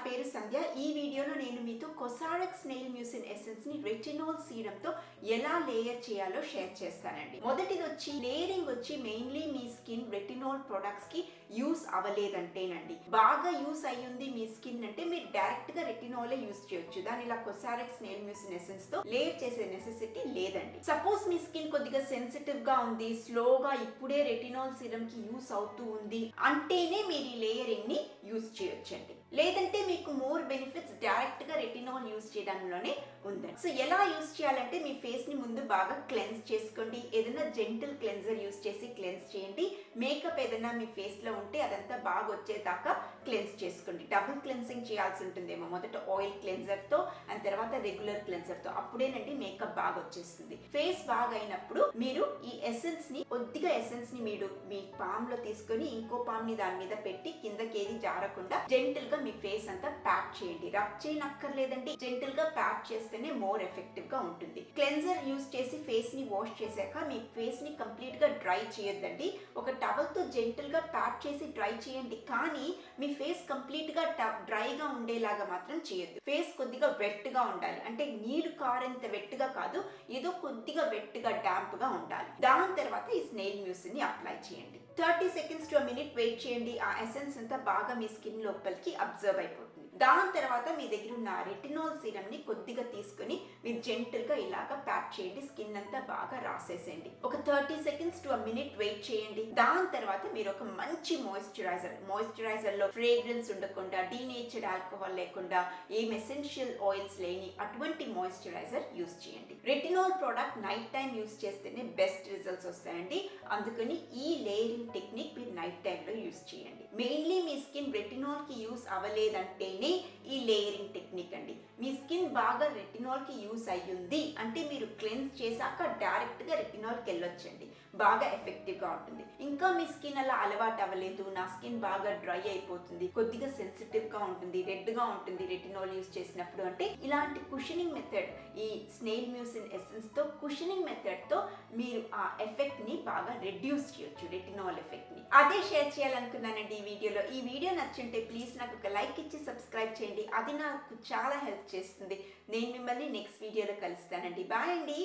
పేరు సంధ్య. ఈ వీడియోలో నేను మీతో కొసారెక్స్ స్నేల్ మ్యూసిన్ ఎసెన్స్ ని రెటినాల్ సీరం తో ఎలా లేయర్ చేయాలో షేర్ చేస్తానండి. మొదటిది వచ్చి లేయరింగ్ వచ్చి మెయిన్లీ మీ స్కిన్ రెటినాల్ ప్రొడక్ట్స్ కి యూస్ అవ్వలేదంటేనండి. బాగా యూస్ అయ్యింది మీ స్కిన్ అంటే మీరు డైరెక్ట్ గా రెటినాలే యూస్ చేయొచ్చు. దాని ఇలా కొసారెక్స్ స్నేల్ మ్యూసిన్ ఎసెన్స్ తో లేయర్ చేసే నెసెసిటీ లేదండి. సపోజ్ మీ స్కిన్ కొద్దిగా సెన్సిటివ్ గా ఉంది, స్లోగా ఇప్పుడే రెటినాల్ సీరం కి యూస్ అవుతూ ఉంది అంటేనే మీరు ఈ లేయరింగ్ ని యూస్ చేయొచ్చండి. లేదంటే మీకు మోర్ బెనిఫిట్స్ డైరెక్ట్ గా రెటినాల్ యూస్ చేయడంలోనే ఉందండి. సో ఎలా యూస్ చేయాలంటే మీ ఫేస్ ని ముందు బాగా క్లెన్స్ చేసుకోండి. ఏదైనా జెంటిల్ క్లెన్జర్ యూస్ చేసి క్లెన్స్ చేయండి. మేకప్ ఏదైనా మీ ఫేస్ లో ఉంటే అదంతా బాగా వచ్చేదాకా క్లెన్స్ చేసుకోండి. డబుల్ క్లెన్సింగ్ చేయాల్సి ఉంటుందేమో, మొదట ఆయిల్ క్లెన్జర్ తో అండ్ తర్వాత రెగ్యులర్ క్లెన్జర్ తో. అప్పుడేనండి మేకప్ బాగా వచ్చేస్తుంది. ఫేస్ బాగా అయినప్పుడు మీరు ఈ ఎసెన్స్ ని కొద్దిగా ఎసెన్స్ ని మీరు మీ పామ్ లో తీసుకొని ఇంకో పామ్ ని దాని మీద పెట్టి కిందకి ఏది జారకుండా జెంటిల్ గా మీ ఫేస్ అంతా ప్యాక్ చేయండి. రబ్ చేయనక్కర్లేదండి, జెంటిల్ గా ప్యాక్ చేస్తేనే మోర్ ఎఫెక్టివ్ గా ఉంటుంది. క్లెన్జర్ యూస్ చేసి ఫేస్ ని వాష్ చేశాక మీ ఫేస్ ని కంప్లీట్ గా డ్రై చేయొద్దండి. ఒక టవల్ తో జెంటిల్ గా ప్యాక్ చేసి డ్రై చేయండి, కానీ మీ ఫేస్ కంప్లీట్ గా డ్రైగా ఉండేలాగా మాత్రం చేయొద్దు. ఫేస్ కొద్దిగా వెట్ గా ఉండాలి, అంటే నీళ్లు కారేంత వెట్ గా కాదు, ఏదో కొద్దిగా వెట్ గా డాంప్ గా ఉండాలి. దాని తర్వాత ఈ స్నేల్ మ్యూసిన్ ని అప్లై చేయండి. 30 seconds to a minute wait చేయండి. ఆ ఎసెన్స్ అంతా బాగా మీ స్కిన్ లోపలికి అబ్జర్వ్ అయిపోతుంది. దాని తర్వాత మీ దగ్గర ఉన్న రెటినాల్ సీరం ని కొద్దిగా తీసుకుని మీరు జెంటిల్ గా ఇలాగా ప్యాక్ చేయండి. స్కిన్ అంతా బాగా రాసేసేయండి. ఒక 30 seconds to a minute wait చేయండి. దాని తర్వాత మీరు ఒక మంచి మాయిశ్చరైజర్ లో ఫ్రేగ్రెన్స్ ఉండకుండా, డీనేచర్డ్ ఆల్కహాల్ లేకుండా, ఏం ఎసెన్షియల్ ఆయిల్స్ లేని అటువంటి మాయిశ్చరైజర్ యూస్ చేయండి. Retinol product night time use చేస్తేనే బెస్ట్ రిజల్ట్స్ వస్తాయండి. అందుకని ఈ లేయరింగ్ టెక్నిక్ మీరు నైట్ టైంలో యూస్ చేయండి. మెయిన్లీ మీ స్కిన్ రెటినాల్ కి యూస్ అవ్వలేదంటేనే ఈ లేయరింగ్ టెక్నిక్ అండి. మీ స్కిన్ బాగా రెటినాల్ కి యూస్ అయ్యింది అంటే మీరు క్లెన్స్ చేశాక డైరెక్ట్ గా రెటినాల్ కి వెళ్ళొచ్చండి. బాగా ఎఫెక్టివ్ గా ఉంటుంది. ఇంకా మీ స్కిన్ అలా అలవాటు అవ్వలేదు, నా స్కిన్ బాగా డ్రై అయిపోతుంది, కొద్దిగా సెన్సిటివ్ గా ఉంటుంది, రెడ్ గా ఉంటుంది రెటినాల్ యూస్ చేసినప్పుడు అంటే ఇలాంటి కుషనింగ్ మెథడ్, ఈ స్నేల్ మ్యూసిన్ ఎసెన్స్ తో కుషనింగ్ మెథడ్ తో మీరు ఆ ఎఫెక్ట్ ని బాగా రెడ్యూస్ చేయొచ్చు, రెటినాల్ ఎఫెక్ట్ ని. అదే షేర్ చేయాలనుకున్నానండి ఈ వీడియోలో. ఈ వీడియో నచ్చుంటే ప్లీజ్ నాకు ఒక లైక్ ఇచ్చి సబ్స్క్రైబ్ చేయండి. అది నాకు చాలా హెల్ప్ చేస్తుంది. నేను మిమ్మల్ని నెక్స్ట్ వీడియోలో కలుస్తానండి. బాయ్ అండి.